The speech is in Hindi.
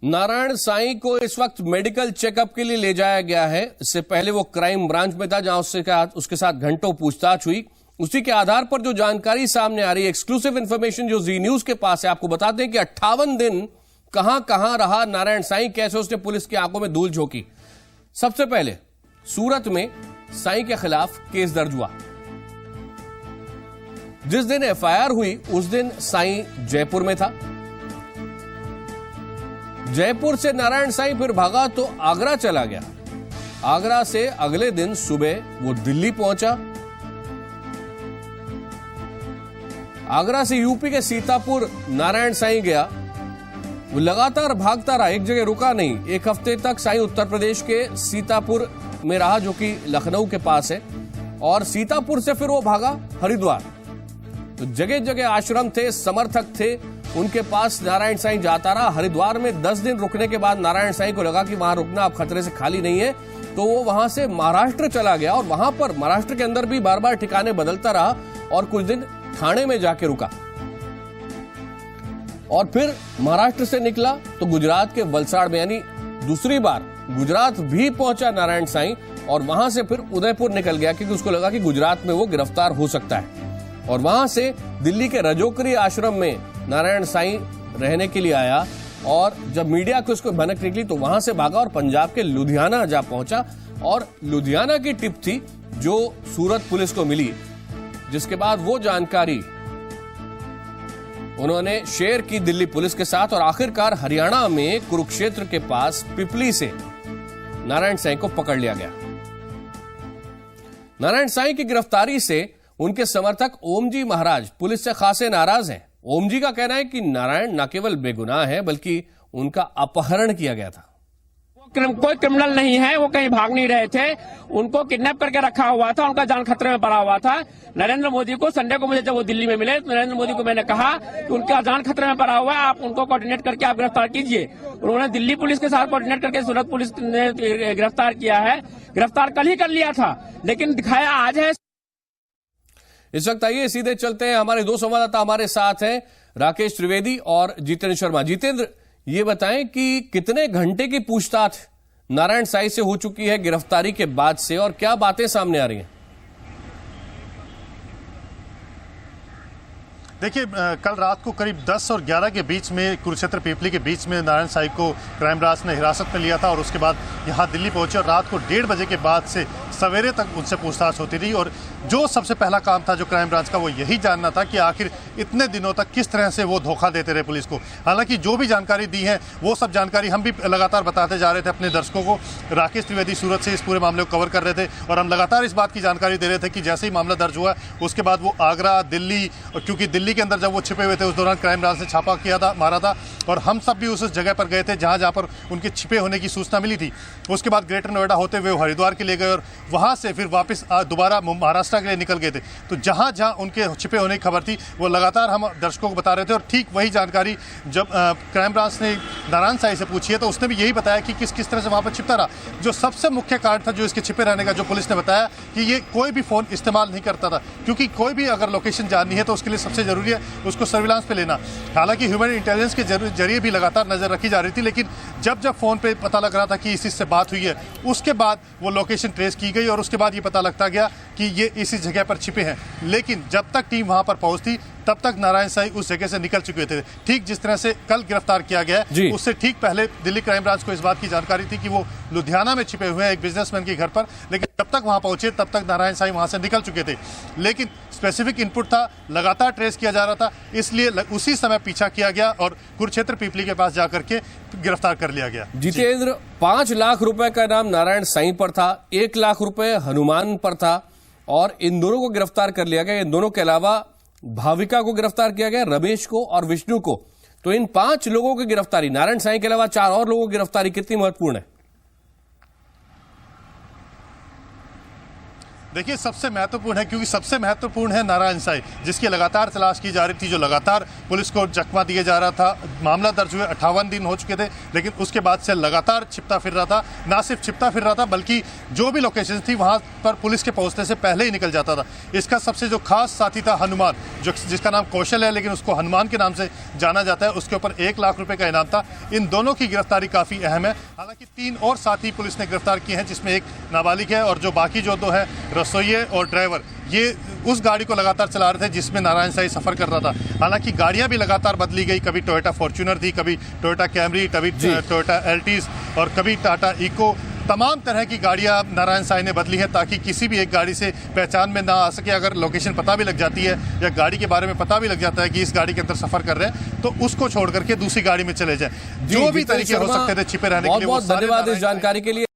नारायण साईं को इस वक्त मेडिकल चेकअप के लिए ले जाया गया है। इससे पहले वो क्राइम ब्रांच में था, जहां उसके साथ घंटों पूछताछ हुई। उसी के आधार पर जो जानकारी सामने आ रही है, एक्सक्लूसिव इंफॉर्मेशन जो जी न्यूज के पास है, आपको बताते हैं कि 58 दिन कहां रहा नारायण साईं, कैसे उसने पुलिस की आंखों में धूल झोंकी। सबसे पहले सूरत में साईं के खिलाफ केस दर्ज हुआ। जिस दिन एफआईआर हुई उस दिन साईं जयपुर में था। जयपुर से नारायण साईं फिर भागा तो आगरा चला गया। आगरा से अगले दिन सुबह वो दिल्ली पहुंचा। आगरा से यूपी के सीतापुर नारायण साईं गया। वो लगातार भागता रहा, एक जगह रुका नहीं। एक हफ्ते तक साईं उत्तर प्रदेश के सीतापुर में रहा, जो कि लखनऊ के पास है, और सीतापुर से फिर वो भागा हरिद्वार। तो जगह जगह आश्रम थे, समर्थक थे, उनके पास नारायण साईं जाता रहा। हरिद्वार में 10 दिन रुकने के बाद नारायण साईं को लगा कि वहां रुकना अब खतरे से खाली नहीं है, तो वो वहां से महाराष्ट्र चला गया और वहां पर महाराष्ट्र के अंदर भी बार बार ठिकाने बदलता रहा और कुछ दिन ठाणे में जाके रुका। और फिर महाराष्ट्र से निकला तो गुजरात के वलसाड़ में, यानी दूसरी बार गुजरात भी पहुंचा नारायण साईं, और वहां से फिर उदयपुर निकल गया क्योंकि उसको लगा कि गुजरात में वो गिरफ्तार हो सकता है। और वहां से दिल्ली के रजोकरी आश्रम में नारायण साईं रहने के लिए आया, और जब मीडिया को उसको भनक निकली तो वहां से भागा और पंजाब के लुधियाना जा पहुंचा। और लुधियाना की टिप थी जो सूरत पुलिस को मिली, जिसके बाद वो जानकारी उन्होंने शेयर की दिल्ली पुलिस के साथ, और आखिरकार हरियाणा में कुरुक्षेत्र के पास पिपली से नारायण साईं को पकड़ लिया गया। नारायण साईं की गिरफ्तारी से उनके समर्थक ओम जी महाराज पुलिस से खासे नाराज हैं। ओम जी का कहना है कि नारायण न केवल बेगुनाह है, बल्कि उनका अपहरण किया गया था। कोई क्रिमिनल नहीं है, वो कहीं भाग नहीं रहे थे। उनको किडनैप करके रखा हुआ था, उनका जान खतरे में पड़ा हुआ था। नरेंद्र मोदी को संडे को मुझे जब वो दिल्ली में मिले, तो नरेंद्र मोदी को मैंने कहा कि उनका जान खतरे में पड़ा हुआ है, आप उनको कोऑर्डिनेट करके आप गिरफ्तार कीजिए। उन्होंने दिल्ली पुलिस के साथ कोऑर्डिनेट करके सूरत पुलिस ने गिरफ्तार किया है। गिरफ्तार कल ही कर लिया था, लेकिन दिखाया आज है। इस वक्त आइए सीधे चलते हैं, हमारे दो संवाददाता हमारे साथ हैं, राकेश त्रिवेदी और जितेंद्र शर्मा। जितेंद्र, ये बताएं कि कितने घंटे की पूछताछ नारायण साईं से हो चुकी है गिरफ्तारी के बाद से, और क्या बातें सामने आ रही हैं? देखिए, कल रात को करीब 10 और 11 के बीच में कुरुक्षेत्र पिपली के बीच में नारायण साईं को क्राइम ब्रांच ने हिरासत में लिया था, और उसके बाद यहाँ दिल्ली पहुंचे और रात को 1:30 बजे के बाद से सवेरे तक उनसे पूछताछ होती रही। और जो सबसे पहला काम था जो क्राइम ब्रांच का, वो यही जानना था कि आखिर इतने दिनों तक किस तरह से वो धोखा देते रहे पुलिस को। हालांकि जो भी जानकारी दी है वो सब जानकारी हम भी लगातार बताते जा रहे थे अपने दर्शकों को। राकेश त्रिवेदी सूरत से इस पूरे मामले को कवर कर रहे थे, और हम लगातार इस बात की जानकारी दे रहे थे कि जैसे ही मामला दर्ज हुआ उसके बाद वो आगरा, दिल्ली, और क्योंकि दिल्ली के अंदर जब वो छिपे हुए थे उस दौरान क्राइम ब्रांच ने छापा किया था, मारा था, और हम सब भी उस जगह पर गए थे जहाँ पर उनके छिपे होने की सूचना मिली थी। उसके बाद ग्रेटर नोएडा होते हुए हरिद्वार के लिए गए, और वहाँ से फिर वापस दोबारा महाराष्ट्र के लिए निकल गए थे। तो जहाँ जहाँ उनके छिपे होने की खबर थी वो लगातार हम दर्शकों को बता रहे थे। और ठीक वही जानकारी जब क्राइम ब्रांच ने नारायण साईं से पूछी है तो उसने भी यही बताया कि किस किस तरह से वहाँ पर छिपता रहा। जो सबसे मुख्य कारण था जो इसके छिपे रहने का, जो पुलिस ने बताया कि ये कोई भी फ़ोन इस्तेमाल नहीं करता था, क्योंकि कोई भी अगर लोकेशन जाननी है तो उसके लिए सबसे ज़रूरी है उसको सर्विलांस पे लेना। हालांकि ह्यूमन इंटेलिजेंस के जरिए भी लगातार नज़र रखी जा रही थी, लेकिन जब जब फ़ोन पे पता लग रहा था कि इसी से बात हुई है, उसके बाद वो लोकेशन ट्रेस की गई, और उसके बाद ये पता लगता गया कि ये इसी जगह पर छिपे हैं। लेकिन जब तक टीम वहां पर पहुंचती तब तक नारायण साईं उस जगह से निकल चुके थे। ठीक जिस तरह से कल गिरफ्तार किया गया है, उससे ठीक पहले दिल्ली क्राइम ब्रांच को इस बात की जानकारी थी कि वो लुधियाना में छिपे हुए हैं एक बिजनेसमैन के घर पर, लेकिन जब तक वहां पहुंचे तब तक नारायण साईं वहां से निकल चुके थे। लेकिन स्पेसिफिक इनपुट था, लगातार ट्रेस किया जा रहा था, इसलिए उसी समय पीछा किया गया और कुरुक्षेत्र पिपली के पास जाकर के गिरफ्तार कर लिया गया। जितेंद्र, 5 लाख रुपए का नाम नारायण साईं पर था, 1 लाख रुपए हनुमान पर था, और इन दोनों को गिरफ्तार कर लिया गया। इन दोनों के अलावा भाविका को गिरफ्तार किया गया, रमेश को और विष्णु को। तो इन 5 लोगों की गिरफ्तारी, नारायण साईं के अलावा 4 और लोगों की गिरफ्तारी कितनी महत्वपूर्ण है? देखिए सबसे महत्वपूर्ण है, क्योंकि सबसे महत्वपूर्ण है नारायण साईं, जिसकी लगातार तलाश की जा रही थी, जो लगातार पुलिस को चकमा दिए जा रहा था। मामला दर्ज हुए 58 दिन हो चुके थे, लेकिन उसके बाद से लगातार छिपता फिर रहा था। ना सिर्फ छिपता फिर रहा था, बल्कि जो भी लोकेशन थी वहां पर पुलिस के पहुंचने से पहले ही निकल जाता था। इसका सबसे जो खास साथी था हनुमान, जिसका नाम कौशल है, लेकिन उसको हनुमान के नाम से जाना जाता है। उसके ऊपर 1 लाख रुपए का इनाम था। इन दोनों की गिरफ्तारी काफी अहम है। हालांकि 3 और साथी पुलिस ने गिरफ्तार किए हैं, जिसमें एक नाबालिग है और जो बाकी जो 2 है रसोइये और ड्राइवर, ये उस गाड़ी को लगातार चला रहे थे जिसमें नारायण साईं सफर कर रहा था। हालांकि गाड़ियां भी लगातार बदली गई, कभी टोयोटा फॉर्च्यूनर थी, कभी टोयोटा कैमरी, कभी टोयोटा एल्टिस और कभी टाटा इको। तमाम तरह की गाड़ियां नारायण साईं ने बदली हैं, ताकि किसी भी एक गाड़ी से पहचान में ना आ सके। अगर लोकेशन पता भी लग जाती है या गाड़ी के बारे में पता भी लग जाता है कि इस गाड़ी के अंदर सफर कर रहे हैं, तो उसको छोड़ करके दूसरी गाड़ी में चले जाएं। जो भी तरीके हो सकते थे छिपे रहने के लिए, बहुत धन्यवाद इस जानकारी के लिए।